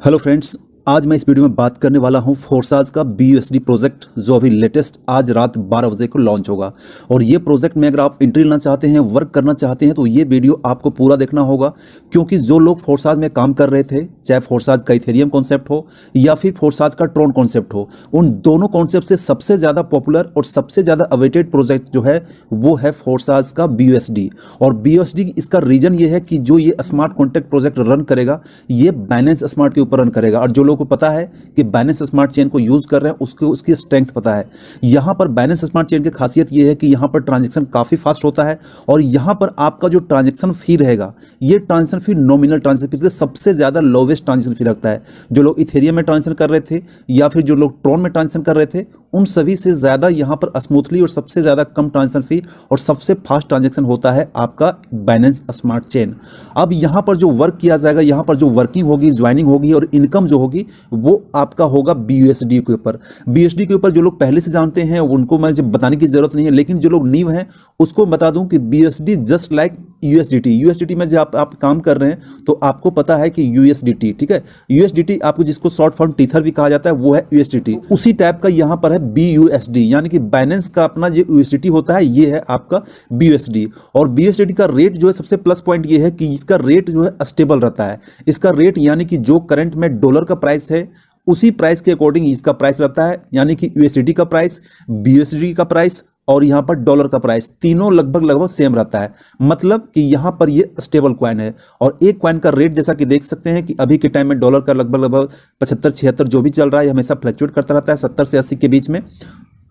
Hello friends, आज मैं इस वीडियो में बात करने वाला हूं फोर्साज का BUSD प्रोजेक्ट जो अभी लेटेस्ट आज रात 12 बजे को लॉन्च होगा। और ये प्रोजेक्ट में अगर आप एंट्री लेना चाहते हैं, वर्क करना चाहते हैं तो ये वीडियो आपको पूरा देखना होगा, क्योंकि जो लोग फोर्साज में काम कर रहे थे, चाहे फोर्साज का इथेरियम कॉन्सेप्ट हो या फिर फोर्साज का ट्रोन कॉन्सेप्ट हो, उन दोनों कॉन्सेप्ट से सबसे ज़्यादा पॉपुलर और सबसे ज़्यादा अवेटेड प्रोजेक्ट जो है वो है फोर्साज का BUSD। और BUSD इसका रीजन ये है कि जो ये स्मार्ट कॉन्ट्रैक्ट प्रोजेक्ट रन करेगा ये बाइनेंस स्मार्ट के ऊपर रन करेगा। और जो लोगों को पता है कि बाइनेंस स्मार्ट चेन को यूज कर रहे हैं उसको उसकी स्ट्रेंथ पता है। यहां पर बाइनेंस स्मार्ट चेन की खासियत यह है कि यहां पर ट्रांजैक्शन काफी फास्ट होता है और यहां पर आपका जो ट्रांजैक्शन फी रहेगा ये ट्रांजैक्शन फी नॉमिनल ट्रांजैक्शन फी सबसे ज्यादा लोवेस्ट ट्रांजैक्शन फी रखता है। जो लोग इथेरियम में ट्रांजैक्शन कर रहे थे या फिर जो लोग ट्रोन में ट्रांजैक्शन कर रहे थे उन सभी से ज़्यादा यहाँ पर स्मूथली और सबसे ज़्यादा कम ट्रांजैक्शन फी और सबसे फास्ट ट्रांजैक्शन होता है आपका बाइनेंस स्मार्ट चेन। अब यहाँ पर जो वर्क किया जाएगा, यहाँ पर जो वर्किंग होगी, ज्वाइनिंग होगी और इनकम जो होगी वो आपका होगा BUSD के ऊपर। BUSD के ऊपर जो लोग पहले से जानते हैं उनको मैं जब बताने की ज़रूरत नहीं है, लेकिन जो लोग न्यू हैं उसको बता दूं कि BUSD जस्ट लाइक USDT में जब आप काम कर रहे हैं तो आपको पता है कि USDT, ठीक है, USDT आपको जिसको शॉर्ट फॉर्म टीथर भी कहा जाता है वो है USDT। उसी टाइप का यहाँ पर है BUSD, यानी कि बाइनेंस का अपना जो USDT होता है ये है आपका BUSD। और BUSD का रेट जो है सबसे प्लस पॉइंट ये है कि इसका रेट जो है स्टेबल रहता है। इसका रेट यानी कि जो करंट में डॉलर का प्राइस है उसी प्राइस के अकॉर्डिंग इसका प्राइस रहता है, यानी कि USDT का प्राइस, BUSD का प्राइस और यहाँ पर डॉलर का प्राइस तीनों लगभग सेम रहता है। मतलब कि यहाँ पर ये स्टेबल कॉइन है। और एक कॉइन का रेट जैसा कि देख सकते हैं कि अभी के टाइम में डॉलर का लगभग 75-76 जो भी चल रहा है हमेशा फ्लक्चुएट करता रहता है 70 से 80 के बीच में।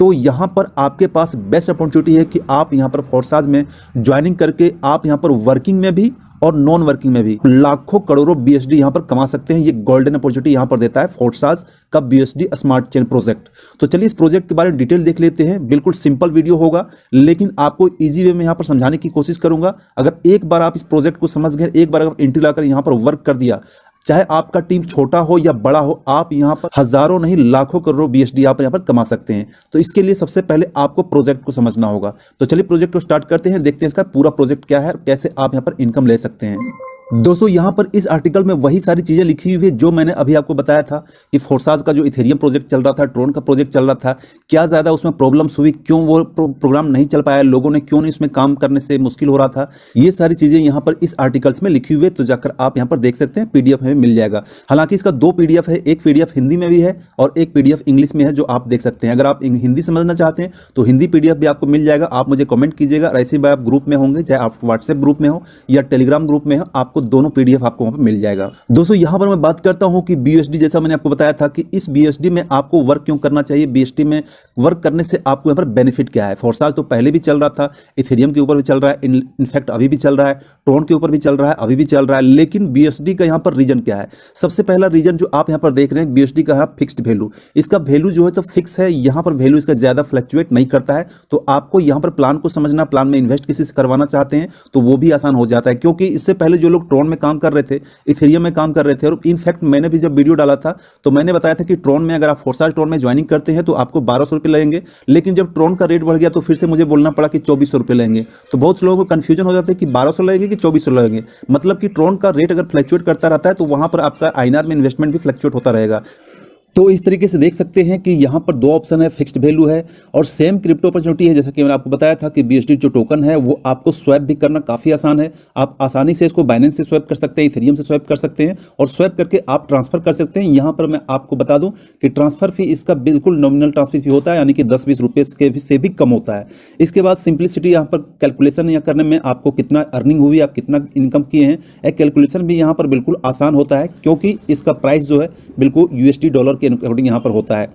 तो यहाँ पर आपके पास बेस्ट अपॉर्चुनिटी है कि आप यहाँ पर फोर्साज में ज्वाइनिंग करके आप यहाँ पर वर्किंग में भी और नॉन वर्किंग में भी लाखों करोड़ों BUSD यहाँ पर कमा सकते हैं। ये गोल्डन अपॉर्चुनिटी यहाँ पर देता है फोर्साज का BUSD स्मार्ट चेन प्रोजेक्ट। तो चलिए इस प्रोजेक्ट के बारे में डिटेल देख लेते हैं। बिल्कुल सिंपल वीडियो होगा लेकिन आपको इजी वे में यहाँ पर समझाने की कोशिश करूंगा। अगर एक बार आप इस प्रोजेक्ट को समझ गए, एक बार अगर एंट्री लाकर यहाँ पर वर्क कर दिया, चाहे आपका टीम छोटा हो या बड़ा हो, आप यहाँ पर हजारों नहीं लाखों करोड़ों BUSD आप यहाँ पर कमा सकते हैं। तो इसके लिए सबसे पहले आपको प्रोजेक्ट को समझना होगा। तो चलिए प्रोजेक्ट को स्टार्ट करते हैं, देखते हैं इसका पूरा प्रोजेक्ट क्या है, कैसे आप यहाँ पर इनकम ले सकते हैं। दोस्तों यहाँ पर इस आर्टिकल में वही सारी चीज़ें लिखी हुई है जो मैंने अभी आपको बताया था कि फोर्साज का जो इथेरियम प्रोजेक्ट चल रहा था, ट्रोन का प्रोजेक्ट चल रहा था, क्या ज़्यादा उसमें प्रॉब्लम्स हुई, क्यों वो प्रोग्राम नहीं चल पाया, लोगों ने क्यों नहीं इसमें काम करने से मुश्किल हो रहा था, ये सारी चीज़ें यहाँ पर इस आर्टिकल्स में लिखी हुई है। तो जाकर आप यहाँ पर देख सकते हैं, PDF में मिल जाएगा। हालांकि इसका 2 PDF है, एक PDF हिंदी में भी है और एक PDF इंग्लिश में है जो आप देख सकते हैं। अगर आप हिंदी समझना चाहते हैं तो हिंदी PDF भी आपको मिल जाएगा। आप मुझे कमेंट कीजिएगा। ऐसे ही आप ग्रुप में होंगे, चाहे आप व्हाट्सएप ग्रुप में हो या टेलीग्राम ग्रुप में हो, आपको दोनों PDF आपको वहां पर मिल जाएगा। दोस्तों यहां पर मैं बात करता हूं कि BUSD, जैसा मैंने आपको बताया था कि इस BUSD में आपको वर्क क्यों करना चाहिए, BUSD में वर्क करने से आपको यहां पर बेनिफिट क्या है। फोर्साज तो पहले भी चल रहा था, इथेरियम के ऊपर भी चल रहा है, इनफैक्ट अभी भी चल रहा है, ट्रोन के ऊपर भी चल रहा है, अभी भी चल रहा है। लेकिन BUSD का यहां पर रीजन क्या है? सबसे पहला रीजन जो आप यहां पर देख रहे हैं, BUSD का है फिक्स्ड वैल्यू। इसका वैल्यू जो है तो फिक्स है, यहां पर वैल्यू इसका ज्यादा फ्लक्चुएट नहीं करता है। तो आपको यहां पर प्लान को समझना, प्लान में इन्वेस्ट किसी से करवाना चाहते हैं तो वो भी आसान हो जाता है। क्योंकि इससे पहले जो लोग ट्रोन में काम कर रहे थे, इथेरियम में काम कर रहे थे, और इनफैक्ट मैंने भी जब वीडियो डाला था तो मैंने बताया था कि ट्रोन में अगर आप फोर्साज ट्रोन में ज्वाइनिंग करते हैं तो आपको 1200 रुपये लगेंगे। लेकिन जब ट्रोन का रेट बढ़ गया तो फिर से मुझे बोलना पड़ा कि 2400 रुपये लगेंगे। तो बहुत लोगों को कंफ्यूजन हो जाता है कि 1200 लगेंगे कि 2400 लगेंगे। मतलब कि ट्रोन का रेट अगर फ्लक्चुएट करता रहता है तो वहां पर आपका INR में इन्वेस्टमेंट भी फ्लक्चुएट होता रहेगा। तो इस तरीके से देख सकते हैं कि यहाँ पर 2 ऑप्शन है, फिक्स्ड वैल्यू है और सेम क्रिप्टो अपॉर्चुनिटी है। जैसा कि मैंने आपको बताया था कि BUSD जो टोकन है वो आपको स्वैप भी करना काफ़ी आसान है। आप आसानी से इसको बाइनेंस से स्वैप कर सकते हैं, इथेरियम से स्वैप कर सकते हैं और स्वैप करके आप ट्रांसफर कर सकते हैं। यहाँ पर मैं आपको बता दूं कि ट्रांसफर फी इसका बिल्कुल नॉमिनल ट्रांसफर फी होता है, यानी कि 10-20 रुपये से भी कम होता है। इसके बाद सिंप्लिसिटी, यहाँ पर कैलकुलेशन या करने में आपको कितना अर्निंग हुई, आप कितना इनकम किए हैं, एक कैलकुलेशन भी यहाँ पर बिल्कुल आसान होता है। क्योंकि इसका प्राइस जो है बिल्कुल USD डॉलर के अकॉर्डिंग यहाँ पर होता है,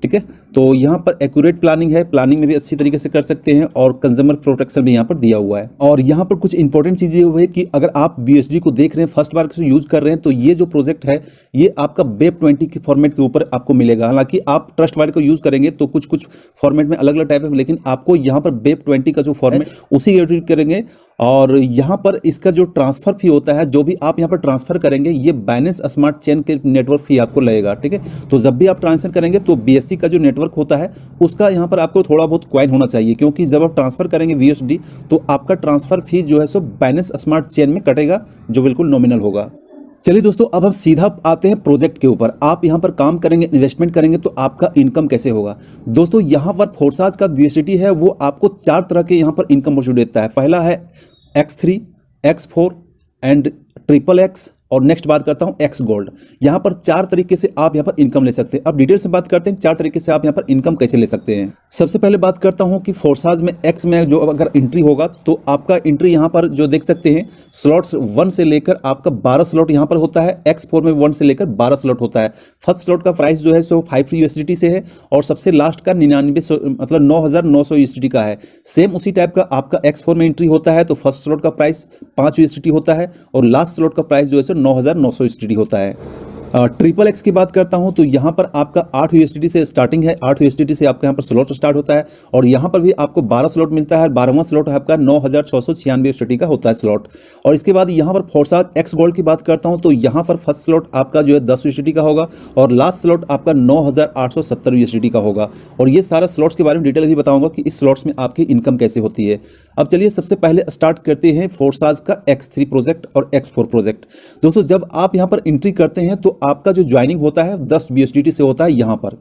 ठीक है। तो यहाँ पर एक्यूरेट प्लानिंग है, प्लानिंग में भी अच्छी तरीके से कर सकते हैं और कंज्यूमर प्रोटेक्शन भी यहाँ पर दिया हुआ है। और यहाँ पर कुछ इंपॉर्टेंट चीजें हुई है कि अगर आप BUSD को देख रहे हैं, फर्स्ट बार यूज कर रहे हैं, तो ये जो प्रोजेक्ट है ये आपका BEP20 के फॉर्मेट के ऊपर आपको मिलेगा। हालांकि आप ट्रस्ट वाले को यूज करेंगे तो कुछ फॉर्मेट में अलग अलग टाइप है, लेकिन आपको यहाँ पर BEP20 का जो फॉर्मेट उसी यूज करेंगे। और यहाँ पर इसका जो ट्रांसफर फी होता है, जो भी आप यहाँ पर ट्रांसफर करेंगे, ये बाइनेंस स्मार्ट चेन के नेटवर्क फी आपको लगेगा, ठीक है। तो जब भी आप ट्रांसफर करेंगे तो BSC का जो नेटवर्क होता है उसका यहाँ पर आपको थोड़ा बहुत कॉइन होना चाहिए, क्योंकि जब आप ट्रांसफर करेंगे BUSD तो आपका ट्रांसफर फी जो है सो बाइनेंस स्मार्ट चेन में कटेगा, जो बिल्कुल नॉमिनल होगा। चलिए दोस्तों, अब हम सीधा आते हैं प्रोजेक्ट के ऊपर। आप यहाँ पर काम करेंगे, इन्वेस्टमेंट करेंगे तो आपका इनकम कैसे होगा। दोस्तों यहाँ पर फोर्साज का BUSD है वो आपको 4 तरह के यहाँ पर इनकम मौजूद देता है। पहला है X3, X4 एंड XXX और नेक्स्ट बात करता हूं एक्स गोल्ड। यहां पर 4 तरीके से आप यहां पर इनकम ले सकते हैं। अब डिटेल से बात करते हैं 4 तरीके से आप यहां पर इनकम कैसे ले सकते हैं। सबसे पहले बात करता हूं कि फोर्साज में एक्स में जो अगर एंट्री होगा तो आपका एंट्री यहां पर जो देख सकते हैं स्लॉट्स 1 से लेकर आपका 12 स्लॉट यहां पर होता है। X4 में 1 से लेकर 12 स्लॉट होता है। फर्स्ट स्लॉट का प्राइस जो है सो 5 USDT से है और सबसे लास्ट का 99 मतलब 9,900 USDT का है। सेम उसी टाइप का आपका X4 में एंट्री होता है तो फर्स्ट स्लॉट का प्राइस 5 USDT होता है और लास्ट स्लॉट का प्राइस जो है सो 9,900 USDT होता है। XXX की बात करता हूं तो यहां पर आपका 8 USDT से स्टार्टिंग है। 8 USDT से आपका यहां पर स्लॉट स्टार्ट होता है और यहां पर भी आपको 12 स्लॉट मिलता है। 12वां स्लॉट आपका 9,696 USDT का होता है स्लॉट। और इसके बाद यहां पर फोर्साज एक्स गोल्ड की बात करता हूं तो यहां पर फर्स्ट स्लॉट आपका जो है 10 USDT का होगा और लास्ट स्लॉट आपका 9,870 USDT का होगा। और ये सारा स्लॉट्स के बारे में डिटेल भी बताऊंगा कि इस स्लॉट्स में आपकी इनकम कैसे होती है। अब चलिए सबसे पहले स्टार्ट करते हैं फोर्साज का X3 प्रोजेक्ट और X4 प्रोजेक्ट। दोस्तों जब आप यहां पर एंट्री करते हैं तो आपका जो ज्वाइनिंग होता है 10 USDT से होता है। यहां पर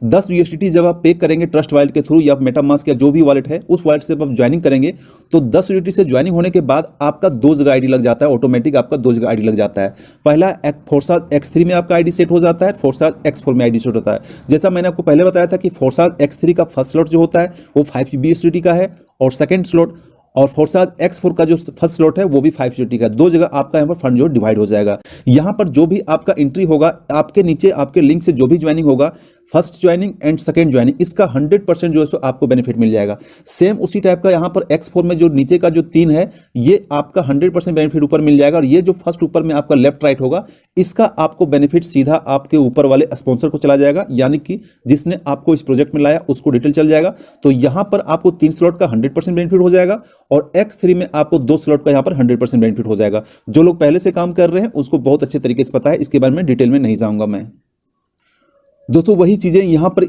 10 USDT जब आप पे करेंगे ट्रस्ट वॉलेट के थ्रू या मेटामास्क या जो भी वॉलेट है उस वॉलेट से जब आप ज्वाइनिंग करेंगे तो 10 USDT से ज्वाइनिंग होने के बाद आपका 2 जगह आईडी लग जाता है। ऑटोमेटिक आपका 2 जगह आईडी लग जाता है। पहला फोर्साज X3 में आपका आईडी सेट हो जाता है, फोर्साज X4 में आईडी सेट होता है। जैसा मैंने आपको पहले बताया था कि फोर्साज X3 का फर्स्ट स्लॉट जो होता है वो 5 USDT का है और सेकेंड स्लॉट और फोर्साज X4 का जो फर्स्ट स्लॉट है वो भी 5 USDT का। 2 जगह आपका यहाँ पर फंड जो डिवाइड हो जाएगा। यहाँ पर जो भी आपका एंट्री होगा आपके नीचे आपके लिंक से जो भी ज्वाइनिंग होगा first joining and second joining इसका 100% जो है सो आपको बेनिफिट मिल जाएगा। सेम उसी टाइप का यहाँ पर X4 में जो नीचे का जो 3 है ये आपका 100% बेनिफिट ऊपर मिल जाएगा और ये जो फर्स्ट ऊपर में आपका लेफ्ट राइट होगा इसका आपको बेनिफिट सीधा आपके ऊपर वाले स्पॉन्सर को चला जाएगा, यानी कि जिसने आपको इस प्रोजेक्ट में लाया उसको डिटेल चल जाएगा। तो यहाँ पर आपको 3 स्लॉट का 100% बेनिफिट हो जाएगा और X3 में आपको 2 स्लॉट का यहाँ पर 100% बेनिफिट हो जाएगा। जो लोग पहले से काम कर रहे हैं उसको बहुत अच्छे तरीके से पता है, इसके बारे में डिटेल में नहीं जाऊंगा मैं। दोस्तों वही चीज़ें यहाँ पर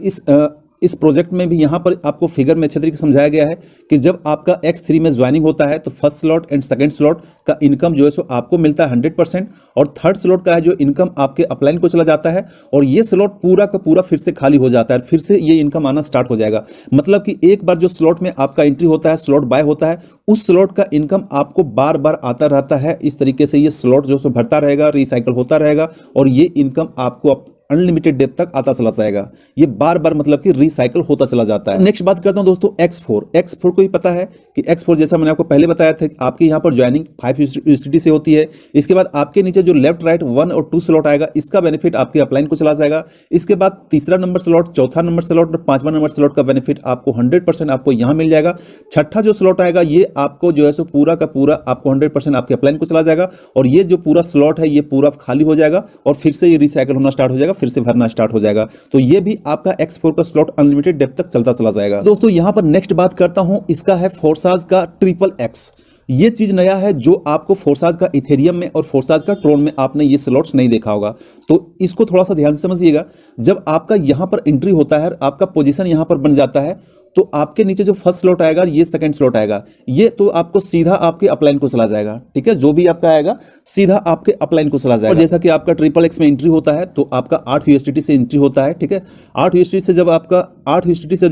इस प्रोजेक्ट में भी यहाँ पर आपको फिगर में अच्छे तरीके से समझाया गया है कि जब आपका X3 में ज्वाइनिंग होता है तो first slot and second slot का इनकम जो है सो आपको मिलता है 100% और थर्ड स्लॉट का है जो इनकम आपके अपलाइन को चला जाता है और ये स्लॉट पूरा का पूरा फिर से खाली हो जाता है, फिर से ये इनकम आना स्टार्ट हो जाएगा। मतलब कि एक बार जो स्लॉट में आपका एंट्री होता है, स्लॉट बाय होता है, उस स्लॉट का इनकम आपको बार बार आता रहता है। इस तरीके से ये स्लॉट जो सो भरता रहेगा, रिसाइकल होता रहेगा और ये इनकम आपको अनलिमिटेड डेप्थ तक आता चला जाएगा। ये बार बार मतलब कि रिसाइकल होता चला जाता है। नेक्स्ट बात करता हूं दोस्तों X4 को ही पता है कि X4 जैसा मैंने आपको पहले बताया था कि आपके यहां पर ज्वाइनिंग 5 USDT से होती है। इसके बाद आपके नीचे जो लेफ्ट राइट 1 और 2 स्लॉट आएगा इसका बेनिफिट आपके अपलाइन को चला जाएगा। इसके बाद तीसरा नंबर स्लॉट, चौथा नंबर स्लॉट और 5वां नंबर स्लॉट का बेनिफिट आपको 100% आपको यहां मिल जाएगा। छठा जो स्लॉट आएगा ये आपको जो है सो पूरा का पूरा आपको 100% आपके अपलाइन को चला जाएगा और ये जो पूरा स्लॉट है ये पूरा खाली हो जाएगा और फिर से ये रिसाइकल होना स्टार्ट हो जाएगा, फिर से भरना स्टार्ट हो जाएगा। तो ये भी आपका X4 का स्लॉट अनलिमिटेड डेप्थ तक चलता चला जाएगा। दोस्तों यहां पर नेक्स्ट बात करता हूं, इसका है फोर्साज का XXX। ये चीज नया है जो आपको फोर्साज का इथेरियम में और फोर्साज का ट्रोन में आपने ये स्लॉट्स नहीं देखा होगा, तो इसको थोड़ा सा ध्यान से समझिएगा। जब आपका यहां पर एंट्री होता है, आपका पोजीशन यहां पर बन जाता है तो आपके नीचे जो फर्स्ट स्लॉट आएगा ये सेकंड स्लॉट आएगा, ये तो आपको सीधा आपके अपलाइन को चला जाएगा। ठीक है, जो भी आपका आएगा सीधा आपके अपलाइन को चला जाएगा। और जैसा कि आपका XXX में एंट्री होता है तो आपका 8 USDT से एंट्री होता है। ठीक है, 8 USDT से जब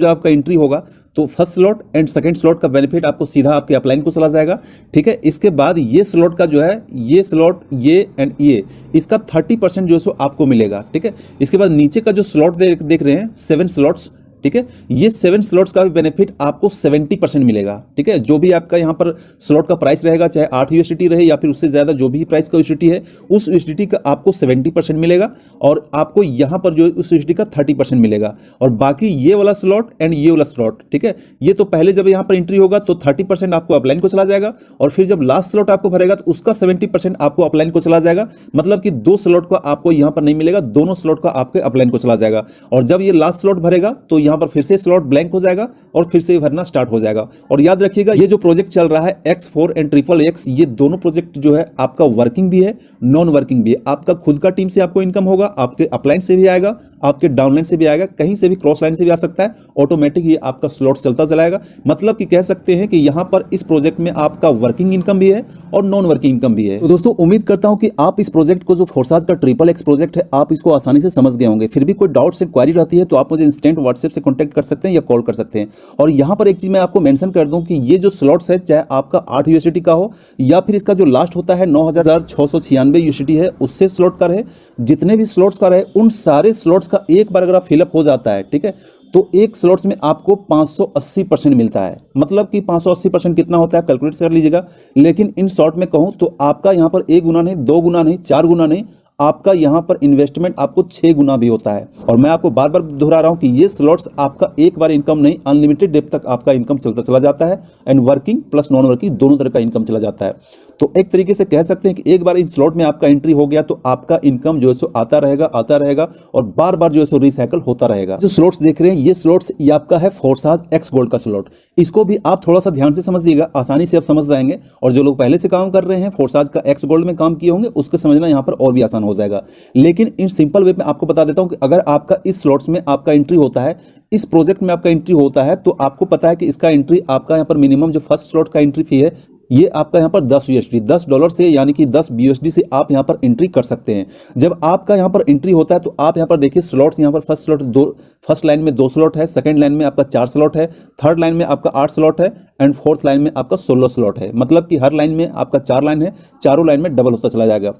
आपका एंट्री होगा तो first slot and second slot का बेनिफिट आपको सीधा आपके अपलाइन को चला जाएगा। ठीक है, इसके बाद ये स्लॉट का जो है ये स्लॉट ये एंड ये इसका 30% जो है सो आपको मिलेगा। ठीक है, इसके बाद नीचे का जो स्लॉट देख रहे हैं 7 स्लॉट्स, ठीक है, ये 7 स्लॉट्स का भी बेनिफिट आपको 70% मिलेगा। ठीक है, जो भी आपका यहाँ पर स्लॉट का प्राइस रहेगा, चाहे 8 USDT रहे या फिर उससे ज़्यादा जो भी प्राइस का USDT है, उस USDT का आपको 70% मिलेगा और आपको यहाँ पर जो उस USDT का 30% मिलेगा। और बाकी ये वाला स्लॉट एंड ये वाला स्लॉट, ठीक है, ये तो पहले जब यहाँ पर एंट्री होगा तो 30% आपको अपलाइन को चला जाएगा और फिर जब लास्ट स्लॉट आपको भरेगा तो उसका 70% आपको अपलाइन को चला जाएगा। मतलब कि 2 स्लॉट का आपको यहाँ पर नहीं मिलेगा, दोनों स्लॉट का आपके अपलाइन को चला जाएगा। और जब ये लास्ट स्लॉट भरेगा तो यहाँ पर फिर से स्लॉट ब्लैंक हो जाएगा और फिर से भरना स्टार्ट हो जाएगा। और याद रखिएगा ये जो प्रोजेक्ट चल रहा है X4 एंड XXX, ये दोनों प्रोजेक्ट जो है आपका वर्किंग भी है, नॉन वर्किंग भी है। आपका खुद का टीम से आपको इनकम होगा, आपके अपलाइन से भी आएगा, आपके डाउनलाइन से भी आएगा, कहीं से भी क्रॉस लाइन से भी आ सकता है। ऑटोमेटिक ये आपका स्लॉट चलता चलाएगा। मतलब कि कह सकते हैं कि यहाँ पर इस प्रोजेक्ट में आपका वर्किंग इनकम भी है और नॉन वर्किंग इनकम भी है। तो दोस्तों उम्मीद करता हूं कि आप इस प्रोजेक्ट को, जो फोर्साज का XXX प्रोजेक्ट है, आप इसको आसानी से समझ गए होंगे। फिर भी कोई डाउट्स एंड क्वारी रहती है तो आप मुझे इंस्टेंट व्हाट्सएप से कॉन्टैक्ट कर सकते हैं या कॉल कर सकते हैं। और यहाँ पर एक चीज मैं आपको मेंशन कर दूं कि ये जो स्लॉट्स है, चाहे आपका 8 USDT का हो या फिर इसका जो लास्ट होता है 9,696 USDT है, उससे स्लॉट का रहे, जितने भी स्लॉट्स का रहे, उन सारे स्लॉट्स का एक बार अगर आप फिलअप हो जाता है, ठीक है, तो एक स्लॉट्स में आपको 580% मिलता है। मतलब कि 580% कितना होता है, कैलकुलेट कर लीजिएगा। लेकिन इन शॉर्ट में कहूं तो आपका यहां पर 1 गुना नहीं, 2 गुना नहीं, 4 गुना नहीं, आपका यहां पर इन्वेस्टमेंट आपको 6 गुना भी होता है। और मैं आपको बार बार दोहरा रहा हूं कि ये स्लॉट्स आपका एक बार इनकम नहीं, अनलिमिटेड डेप तक आपका इनकम चलता चला जाता है। And working plus non working दोनों तरह का इनकम चला जाता है। तो एक तरीके से कह सकते हैं कि एक बार इस स्लॉट में आपका एंट्री हो गया तो आपका इनकम जो है सो आता रहेगा और बार बार जो है सो रिसाइकल होता रहेगा। जो स्लॉट्स देख रहे हैं ये स्लॉट्स, ये आपका है फोर्साज X गोल्ड का स्लॉट। इसको भी आप थोड़ा सा ध्यान से समझिएगा, आसानी से आप समझ जाएंगे। और जो लोग पहले से काम कर रहे हैं, फोर्साज का X गोल्ड में काम किए होंगे, उसके समझना यहाँ पर और भी आसान हो जाएगा। लेकिन इन सिंपल वे में आपको बता देता हूं कि अगर आपका इस स्लॉट्स में आपका एंट्री होता है, इस प्रोजेक्ट में आपका एंट्री होता है, तो आपको पता है कि इसका एंट्री आपका यहाँ पर मिनिमम जो फर्स्ट स्लॉट का एंट्री फी है, ये आपका यहाँ पर 10 USD, $10 से, यानी कि 10 BUSD से आप यहाँ पर एंट्री कर सकते हैं। जब आपका यहाँ पर एंट्री होता है तो आप यहाँ पर देखिए स्लॉट्स, यहाँ पर फर्स्ट लाइन में 2 स्लॉट है, सेकंड लाइन में आपका 4 स्लॉट है, थर्ड लाइन में आपका 8 स्लॉट है एंड फोर्थ लाइन में आपका 16 स्लॉट है। मतलब कि हर लाइन में आपका 4 लाइन है, चारों लाइन में डबल होता चला जाएगा।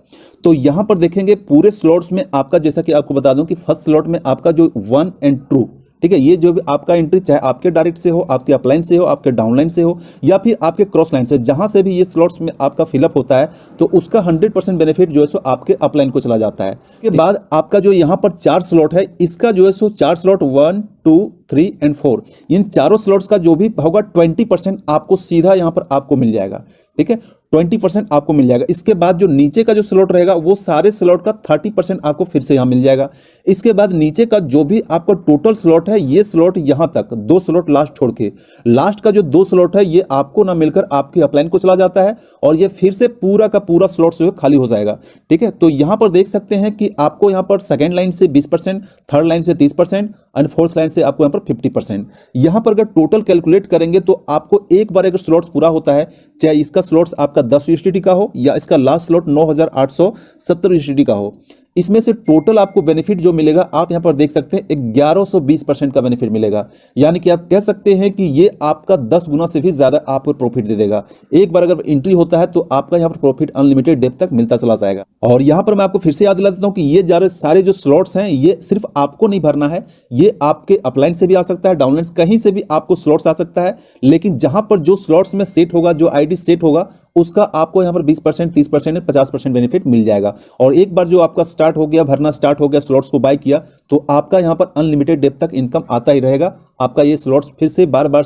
तो यहाँ पर देखेंगे पूरे स्लॉट्स में आपका, जैसा कि आपको बता दूं कि फर्स्ट स्लॉट में आपका जो 1 एंड 2, ठीक है, ये जो भी आपका एंट्री, चाहे आपके डायरेक्ट से हो, आपके अपलाइन से हो, आपके डाउनलाइन से हो या फिर आपके क्रॉस लाइन से, जहां से भी ये स्लॉट्स में आपका फिलअप होता है तो उसका 100% बेनिफिट जो है सो आपके अपलाइन को चला जाता है। उसके बाद आपका जो यहाँ पर 4 स्लॉट है, इसका जो है सो 4 स्लॉट 1, 2, 3 एंड 4, इन चारों स्लॉट्स का जो भी होगा 20% आपको सीधा यहाँ पर आपको मिल जाएगा। ठीक है, 20% आपको मिल जाएगा। इसके बाद जो नीचे का जो स्लॉट रहेगा वो सारे स्लॉट का 30% आपको फिर से यहाँ मिल जाएगा। इसके बाद नीचे का जो भी आपका टोटल स्लॉट है, ये स्लॉट यहाँ तक 2 स्लॉट लास्ट छोड़ के, लास्ट का जो 2 स्लॉट है ये आपको ना मिलकर आपके अपलाइन को चला जाता है और ये फिर से पूरा का पूरा स्लॉट जो है खाली हो जाएगा। ठीक है, तो यहाँ पर देख सकते हैं कि आपको यहाँ पर सेकेंड लाइन से 20%, थर्ड लाइन से 30% एंड फोर्थ लाइन से आपको यहाँ पर 50%। यहाँ पर अगर टोटल कैलकुलेट करेंगे तो आपको एक बार अगर स्लॉट पूरा होता है, चाहे इसका स्लॉट्स आपका 10 USDT का हो या इसका लास्ट स्लॉट 9,870 USDT का हो, इसमें से टोटल आपको बेनिफिट जो मिलेगा आप यहां पर देख सकते हैं 1120% का बेनिफिट मिलेगा। यानी कि आप कह सकते हैं कि ये आपका 10 गुना से भी ज्यादा आपको प्रॉफिट दे देगा। एक बार अगर एंट्री होता है तो आपका यहां पर प्रॉफिट अनलिमिटेड डेप तक मिलता चला जाएगा। और यहां पर मैं आपको फिर से याद दिला देता हूं कि ये सारे जो स्लॉट्स हैं ये सिर्फ आपको नहीं भरना है, ये आपके अपलाइन से भी आ सकता है, डाउनलाइन कहीं से भी आपको स्लॉट्स आ सकता है। लेकिन जहां पर जो स्लॉट्स में सेट होगा, जो आईडी सेट होगा, उसका आपको यहां पर 20%, 30%, 50% बेनिफिट मिल जाएगा। और एक बार जो आपका स्टार्ट हो गया, भरना स्टार्ट हो गया, स्लॉट्स को बाय किया, तो आपका यहां पर अनलिमिटेड डेप तक इनकम आता ही रहेगा। आपका ये स्लॉट्स फिर से बार बार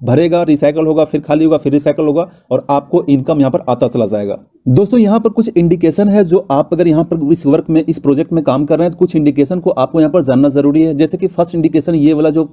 भरेगा, रिसाइकल होगा, फिर खाली होगा, फिर रिसाइकल होगा और आपको इनकम यहां पर आता चला जाएगा। दोस्तों यहाँ पर कुछ इंडिकेशन है, जो आप अगर यहाँ पर इस वर्क में, इस प्रोजेक्ट में काम कर रहे हैं तो कुछ इंडिकेशन को आपको यहाँ पर जानना जरूरी है। जैसे कि फर्स्ट इंडिकेशन ये वाला जो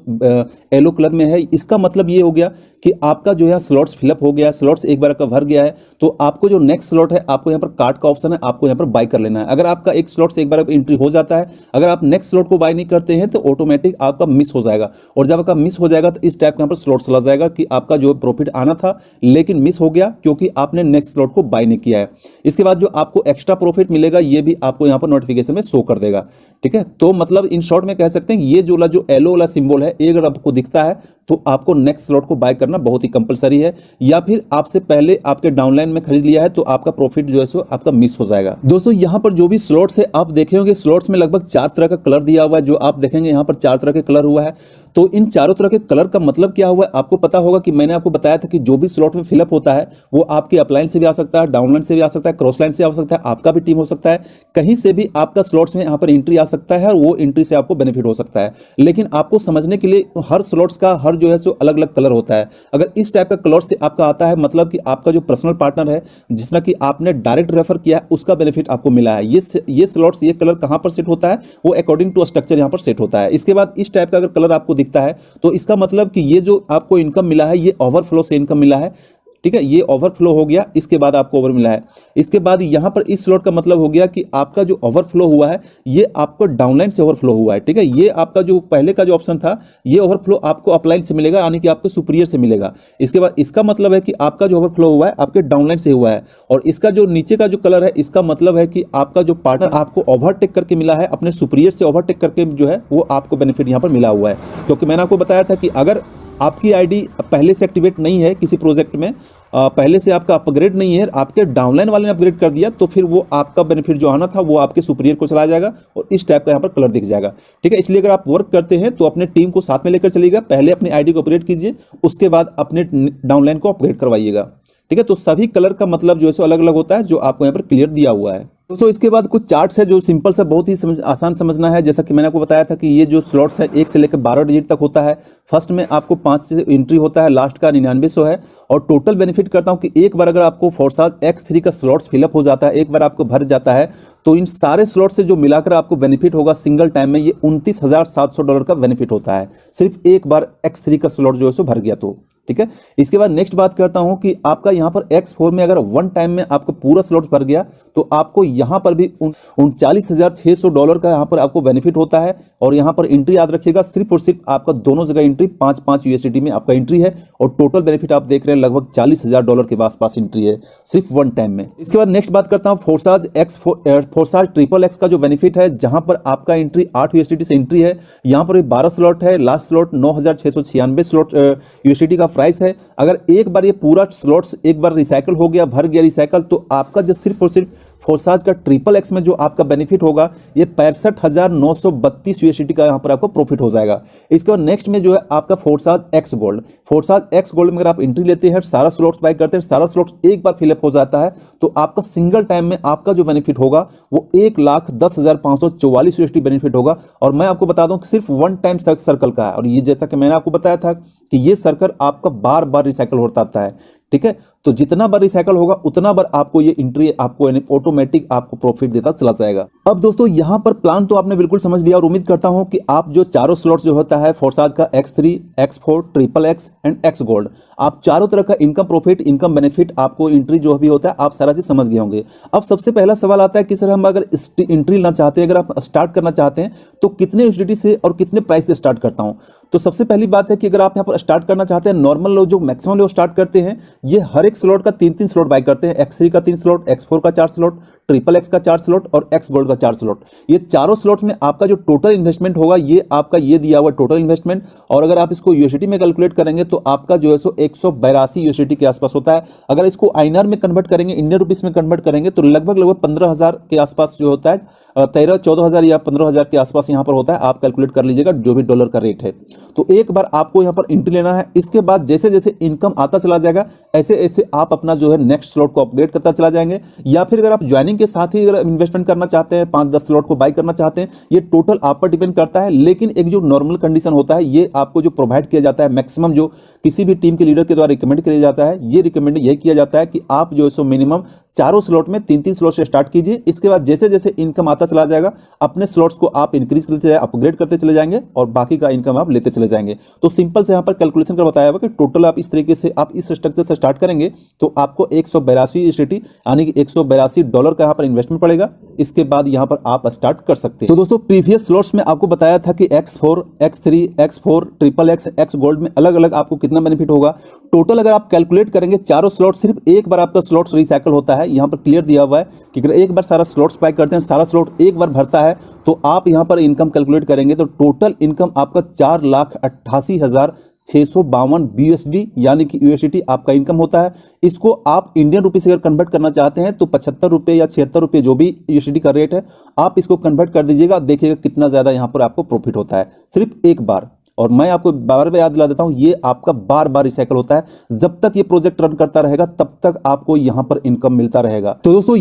येलो कलर में है, इसका मतलब ये हो गया कि आपका जो है स्लॉट्स फिलअप हो गया, स्लॉट्स एक बार का भर गया है, तो आपको जो नेक्स्ट स्लॉट है, आपको यहाँ पर कार्ड का ऑप्शन है, आपको यहाँ पर बाय कर लेना है। अगर आपका एक स्लॉट से एक बार एंट्री हो जाता है, अगर आप नेक्स्ट स्लॉट को बाय नहीं करते हैं तो ऑटोमेटिक आपका मिस हो जाएगा। और जब आपका मिस हो जाएगा तो इस टाइप का यहाँ पर स्लॉट चला जाएगा कि आपका जो प्रॉफिट आना था लेकिन मिस हो गया क्योंकि आपने नेक्स्ट स्लॉट को बाय नहीं किया है। इसके बाद जो आपको एक्स्ट्रा प्रॉफिट मिलेगा ये भी आपको यहाँ पर नोटिफिकेशन में शो कर देगा। ठीक है, तो मतलब इन शॉर्ट में कह सकते हैं ये जो येलो वाला सिंबल है, ये अगर आपको दिखता है तो आपको नेक्स्ट स्लॉट को बाय करना बहुत ही कंपलसरी है, या फिर आपसे पहले आपके डाउनलाइन में खरीद लिया है तो आपका प्रॉफिट जो है सो आपका मिस हो जाएगा। दोस्तों यहाँ पर जो भी स्लॉट्स है आप देखे होंगे, स्लॉट्स में लगभग 4 तरह का कलर दिया हुआ है। जो आप देखेंगे यहाँ पर 4 तरह के कलर हुआ है। तो इन चारों तरह के कलर का मतलब क्या हुआ है आपको पता होगा कि मैंने आपको बताया था कि जो भी स्लॉट में फिलअप होता है वो आपके अपलाइन से भी आ सकता है, डाउनलाइन से भी आ सकता है, क्रॉस लाइन से आ सकता है, आपका भी टीम हो सकता है, कहीं से भी आपका स्लॉट्स में यहाँ पर एंट्री आ सकता है और वो एंट्री से आपको बेनिफिट हो सकता है। लेकिन आपको समझने के लिए हर स्लॉट्स का, हर हर जो है सो अलग अलग कलर होता है। अगर इस टाइप का कलर से आपका आता है, मतलब कि आपका जो पर्सनल पार्टनर है जिसना कि आपने डायरेक्ट रेफर किया है, उसका बेनिफिट आपको मिला है। ये स्लॉट्स, ये कलर कहाँ पर सेट होता है, वो अकॉर्डिंग टू स्ट्रक्चर यहाँ पर सेट होता है। इसके बाद इस टाइप का अगर कलर आपको दिखता है तो इसका मतलब कि ये जो आपको इनकम मिला है, ये ओवरफ्लो से इनकम मिला है। ठीक है, ये ओवरफ्लो हो गया, इसके बाद आपको ओवर मिला है। इसके बाद यहाँ पर इस स्लॉट का मतलब हो गया कि आपका जो ओवरफ्लो हुआ है ये आपको डाउनलाइन से ओवरफ्लो हुआ है। ठीक है, ये आपका जो पहले का जो ऑप्शन था, ये ओवरफ्लो आपको अपलाइन से मिलेगा, यानी कि आपको सुपीरियर से मिलेगा। इसके बाद इसका मतलब है कि आपका जो ओवरफ्लो हुआ है आपके डाउनलाइन से हुआ है। और इसका जो नीचे का जो कलर है, इसका मतलब है कि आपका जो पार्टनर आपको ओवरटेक करके मिला है, अपने सुपीरियर से ओवरटेक करके जो है वो आपको बेनिफिट यहाँ पर मिला हुआ है। क्योंकि मैंने आपको बताया था कि अगर आपकी आईडी पहले से एक्टिवेट नहीं है किसी प्रोजेक्ट में, पहले से आपका अपग्रेड नहीं है, आपके डाउनलाइन वाले ने अपग्रेड कर दिया, तो फिर वो आपका बेनिफिट जो आना था वो आपके सुपीरियर को चला जाएगा और इस टाइप का यहाँ पर कलर दिख जाएगा। ठीक है, इसलिए अगर आप वर्क करते हैं तो अपने टीम को साथ में लेकर चलिएगा, पहले अपनी आईडी को अपग्रेड कीजिए, उसके बाद अपने डाउनलाइन को अपग्रेड करवाइएगा। ठीक है, तो सभी कलर का मतलब जो है सो अलग अलग होता है, जो आपको यहाँ पर क्लियर दिया हुआ है। दोस्तों इसके बाद कुछ चार्ट्स है जो सिंपल से बहुत ही आसान समझना है। जैसा कि मैंने आपको बताया था कि ये जो स्लॉट्स है 1 से लेकर 12 डिजिट तक होता है। फर्स्ट में आपको 5 से एंट्री होता है, लास्ट का 9900 है। और टोटल बेनिफिट करता हूं कि एक बार अगर आपको फोर्साज X3 का स्लॉट्स फिलअप हो जाता है, एक बार आपको भर जाता है, तो इन सारे स्लॉट से जो मिलाकर आपको बेनिफिट होगा सिंगल टाइम में, ये $29,700 का बेनिफिट होता है, सिर्फ एक बार X3 का स्लॉट जो है सो भर गया तो। ठीक है, इसके बाद नेक्स्ट बात करता हूं कि आपका यहां पर X4 में अगर वन टाइम में आपका पूरा स्लॉट भर गया तो आपको यहां पर भी $39,600 का यहां पर आपको बेनिफिट होता है। और यहां पर एंट्री याद रखिएगा, सिर्फ और सिर्फ आपका दोनों जगह एंट्री 5-5 USDT में आपका एंट्री है। और टोटल बेनिफिट आप देख रहे हैं लगभग $40,000 के आसपास एंट्री है सिर्फ वन टाइम में। इसके बाद नेक्स्ट बात करता हूं फोर्साज XXX का जो बेनिफिट है, जहां पर आपका एंट्री 8 USDT से एंट्री है। यहां पर 12 स्लॉट है, लास्ट स्लॉट 9,696 स्लॉट USDT का प्राइस है। अगर एक बार ये पूरा स्लॉट्स एक बार रिसाइकल हो गया, भर गया रिसाइकल, तो आपका जो सिर्फ और सिर्फ फोर्साज का XXX में जो आपका बेनिफिट होगा ये 65,932 USDT का यहाँ पर आपको प्रॉफिट हो जाएगा। इसके बाद नेक्स्ट में जो है आपका Forsage X gold. Forsage X gold में अगर आप एंट्री लेते हैं, सारा स्लॉट्स बाय करते हैं, सारा स्लॉट्स एक बार फिलअप हो जाता है, तो आपका सिंगल टाइम में आपका जो बेनिफिट होगा वो 1,10,544 USDT बेनिफिट होगा। और मैं आपको बता दूं कि सिर्फ वन टाइम सर्कल का है। और ये जैसा कि मैंने आपको बताया था कि ये सर्कल आपका बार बार रिसाइकल होता आता है। ठीक है, तो जितना बार रिसाइकल होगा उतना बार आपको ये एंट्री आपको ऑटोमेटिक आपको प्रॉफिट देता चला जाएगा। अब दोस्तों यहाँ पर प्लान तो आपने बिल्कुल समझ लिया और उम्मीद करता हूं कि आप जो चारों स्लॉट्स जो होता है फोर्साज का X3, X4, XXX and X gold, आप चारों तरह का इनकम प्रॉफिट, इनकम बेनिफिट, आपको एंट्री जो भी होता है आप सारा चीज समझ गए होंगे। अब सबसे पहला सवाल आता है कि सर हम अगर एंट्री लेना चाहते हैं, अगर आप स्टार्ट करना चाहते हैं तो कितने USDT से और कितने प्राइस से स्टार्ट करता हूं। तो सबसे पहली बात है कि अगर आप यहाँ पर स्टार्ट करना चाहते हैं, नॉर्मल लोग जो मैक्सिमम लोग स्टार्ट करते हैं, ये हर एक स्लॉट का 3-3 स्लॉट बाय करते हैं। X3 का 3 स्लॉट, X4 का 4 स्लॉट, XXX का 4 स्लॉट और X गोल्ड का 4 स्लॉट। ये चारों स्लॉट में आपका जो टोटल इन्वेस्टमेंट होगा, ये आपका ये दिया हुआ टोटल इन्वेस्टमेंट। और अगर आप इसको USDT में कैलकुलेट करेंगे तो आपका जो है सो 182 USDT के आसपास होता है। अगर इसको INR में कन्वर्ट करेंगे, इंडियन रुपीस में कन्वर्ट करेंगे, तो लगभग 15,000 के आसपास जो होता है, 13-14,000 या 15,000 के आसपास यहाँ पर होता है। आप कैलकुलेट कर लीजिएगा जो भी डॉलर का रेट है। तो एक बार आपको यहाँ पर एंट्री लेना है, इसके बाद जैसे जैसे इनकम आता चला जाएगा ऐसे ऐसे आप अपना जो है नेक्स्ट स्लॉट को अपग्रेड करता चला जाएंगे। या फिर अगर आप ज्वाइनिंग के साथ ही अगर इन्वेस्टमेंट करना चाहते हैं, 5-10 स्लॉट को बाय करना चाहते हैं, ये टोटल आप पर डिपेंड करता है। लेकिन एक जो नॉर्मल कंडीशन होता है, ये आपको जो प्रोवाइड किया जाता है, मैक्सिमम जो किसी भी टीम के लीडर के द्वारा रिकमेंड किया जाता है, ये रिकमेंड यही किया जाता है कि आप जो है सो मिनिमम चारों स्लॉट में 3-3 स्लॉट से स्टार्ट कीजिए। इसके बाद जैसे जैसे इनकम आता चला जाएगा, अपने स्लॉट्स को आप इंक्रीज करते जाए, अपग्रेड करते चले जाएंगे और बाकी का इनकम आप लेते चले जाएंगे। तो सिंपल से यहाँ पर कैलकुलेशन कर बताया हुआ कि टोटल आप इस तरीके से आप इस स्ट्रक्चर से स्टार्ट करेंगे तो आपको 182 USDT यानी कि $182 का यहाँ पर इन्वेस्टमेंट पड़ेगा। इसके बाद यहाँ पर आप स्टार्ट कर सकते हैं। तो दोस्तों प्रीवियस स्लॉट्स में आपको बताया था कि X4, X3, X4, XXX, X gold में अलग अलग आपको कितना बेनिफिट होगा। टोटल अगर आप कैलकुलेट करेंगे, चारों स्लॉट सिर्फ एक बार आपका स्लॉट्स रिसाइकल होता है। यहाँ पर क्लियर दिया हुआ है कि अगर एक बार सारा स्लॉट्स बाय करते हैं, सारा स्लॉट एक बार भरता है, तो आप यहाँ पर इनकम कैलकुलेट करेंगे तो टोटल इनकम आपका 4,88,652 BUSD यानी कि USDT आपका इनकम होता है। इसको आप इंडियन रुपी से अगर कन्वर्ट करना चाहते हैं तो 75 रुपये या 76 रुपये जो भी USDT का रेट है, आप इसको कन्वर्ट कर दीजिएगा। देखिएगा कितना ज़्यादा यहाँ पर आपको प्रॉफिट होता है सिर्फ एक बार। और मैं आपको बार बार याद दिला देता हूं, ये आपका बार बार रिसाइकल होता है। जब तक ये प्रोजेक्ट रन करता रहेगा तब तक आपको यहां पर इनकम मिलता रहेगा। तो दोस्तों